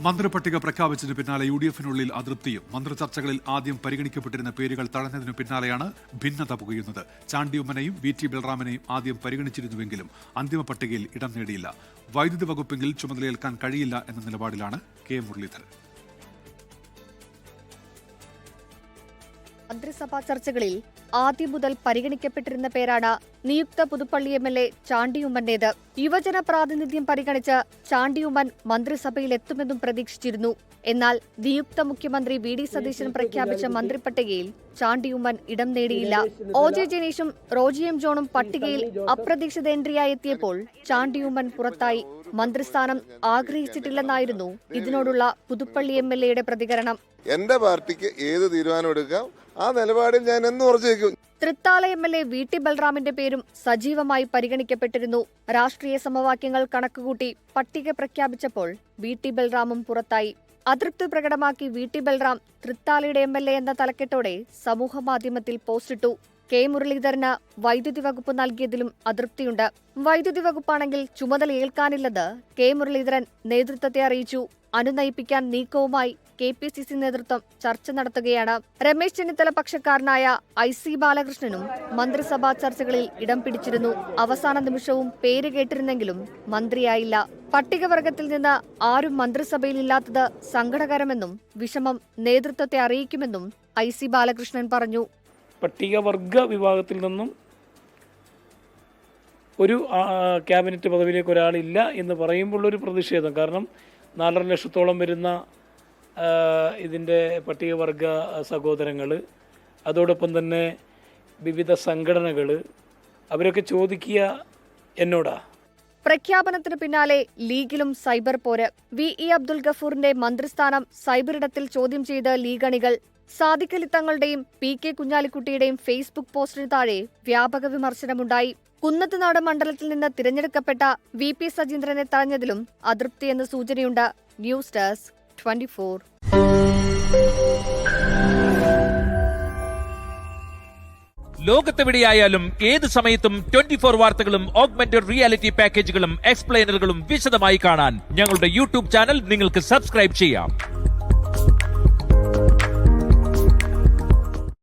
മന്ത്രിപട്ടിക പ്രഖ്യാപിച്ചതിന് പിന്നാലെ UDF-നുള്ളിൽ അതൃപ്തിയും. മന്ത്രിചർച്ചകളിൽ ആദ്യം പരിഗണിക്കപ്പെട്ടിരുന്ന പേരുകൾ തടഞ്ഞതിനു പിന്നാലെയാണ് ഭിന്നത പുകയുന്നത്. ചാണ്ടി ഉമ്മനെയും VT ബൽറാമിനെയും ആദ്യം പരിഗണിച്ചിരുന്നുവെങ്കിലും അന്തിമ പട്ടികയിൽ ഇടം നേടിയില്ല. വൈദ്യുതി വകുപ്പെങ്കിൽ ചുമതലയേൽക്കാൻ കഴിയില്ല എന്ന നിലപാടിലാണ് K. മുരളീധരൻ. മന്ത്രിസഭാ ചർച്ചകളിൽ ആദ്യം മുതൽ പരിഗണിക്കപ്പെട്ടിരുന്ന പേരാണ് നിയുക്ത പുതുപ്പള്ളി MLA ചാണ്ടിയുമ്മന്റേത്. യുവജന പ്രാതിനിധ്യം പരിഗണിച്ച് ചാണ്ടിയുമ്മൻ മന്ത്രിസഭയിൽ എത്തുമെന്നും പ്രതീക്ഷിച്ചിരുന്നു. എന്നാൽ നിയുക്ത മുഖ്യമന്ത്രി VD സതീശൻ പ്രഖ്യാപിച്ച മന്ത്രിപ്പട്ടികയിൽ ചാണ്ടിയുമ്മൻ ഇടം നേടിയില്ല. OJ ജനീഷും Roji M. ജോണും പട്ടികയിൽ അപ്രതീക്ഷിത എൻട്രിയായി എത്തിയപ്പോൾ ചാണ്ടിയുമ്മൻ പുറത്തായി. മന്ത്രിസ്ഥാനം ആഗ്രഹിച്ചിട്ടില്ലെന്നായിരുന്നു ഇതിനോടുള്ള പുതുപ്പള്ളി MLAയുടെ പ്രതികരണം. എന്റെ പാർട്ടിക്ക് ഏത് തീരുമാനം എടുക്കാം, ആ നിലപാടിൽ ഞാൻ എന്ന് ഉറച്ചുവെക്കും. തൃത്താല MLA VT ബൽറാമിന്റെ പേരും സജീവമായി പരിഗണിക്കപ്പെട്ടിരുന്നു. രാഷ്ട്രീയ സമവാക്യങ്ങൾ കണക്കുകൂട്ടി പട്ടിക പ്രഖ്യാപിച്ചപ്പോൾ VT ബൽറാമും പുറത്തായി. അതൃപ്തി പ്രകടമാക്കി VT ബൽറാം തൃത്താലയുടെ MLA എന്ന തലക്കെട്ടോടെ സമൂഹമാധ്യമത്തിൽ പോസ്റ്റിട്ടു. K. മുരളീധരന് വൈദ്യുതി വകുപ്പ് നൽകിയതിലും അതൃപ്തിയുണ്ട്. വൈദ്യുതി വകുപ്പാണെങ്കിൽ ചുമതല ഏൽക്കാനില്ലെന്ന് K. മുരളീധരൻ നേതൃത്വത്തെ അറിയിച്ചു. അനുനയിപ്പിക്കാൻ നീക്കവുമായി KPCC നേതൃത്വം ചർച്ച നടത്തുകയാണ്. രമേശ് ചെന്നിത്തല പക്ഷക്കാരനായ IC ബാലകൃഷ്ണനും മന്ത്രിസഭാ ചർച്ചകളിൽ ഇടം പിടിച്ചിരുന്നു. അവസാന നിമിഷവും പേര് കേട്ടിരുന്നെങ്കിലും മന്ത്രിയായില്ല. പട്ടികവർഗത്തിൽ നിന്ന് ആരും മന്ത്രിസഭയിലില്ലാത്തത് സങ്കടകരമെന്നും വിഷമം നേതൃത്വത്തെ അറിയിക്കുമെന്നും IC ബാലകൃഷ്ണൻ പറഞ്ഞു. പട്ടികവർഗ വിഭാഗത്തിൽ നിന്നും ഒരു ക്യാബിനറ്റ് പദവിയിലേക്ക് ഒരാളില്ല എന്ന് പറയുമ്പോൾ ഒരു പ്രതിഷേധം. കാരണം 4.5 ലക്ഷത്തോളം വരുന്ന ഇതിൻ്റെ പട്ടികവർഗ സഹോദരങ്ങൾ, അതോടൊപ്പം തന്നെ വിവിധ സംഘടനകൾ, അവരൊക്കെ ചോദിക്കുക എന്നോടാ. പ്രഖ്യാപനത്തിന് പിന്നാലെ ലീഗിലും സൈബർ പോര്. VE അബ്ദുൽ ഗഫൂറിന്റെ മന്ത്രിസ്ഥാനം സൈബറിടത്തിൽ ചോദ്യം ചെയ്ത് ലീഗ് അണികൾ. സാദിഖ് അലി തങ്ങളുടെയും PK കുഞ്ഞാലിക്കുട്ടിയുടെയും ഫേസ്ബുക്ക് പോസ്റ്റിന് താഴെ വ്യാപക വിമർശനമുണ്ടായി. കുന്നത്തുനാട് മണ്ഡലത്തിൽ നിന്ന് തിരഞ്ഞെടുക്കപ്പെട്ട VP സജീന്ദ്രനെ തടഞ്ഞതിലും അതൃപ്തിയെന്ന് സൂചനയുണ്ട്. News desk 24. ലോകത്തെവിടെയായാലും ഏത് സമയത്തും 24 വാർത്തകളും ഓഗ്മെന്റഡ് റിയാലിറ്റി പാക്കേജുകളും എക്സ്പ്ലെയിനറുകളും വിശദമായി കാണാൻ ഞങ്ങളുടെ YouTube ചാനൽ നിങ്ങൾക്ക് സബ്സ്ക്രൈബ് ചെയ്യാം.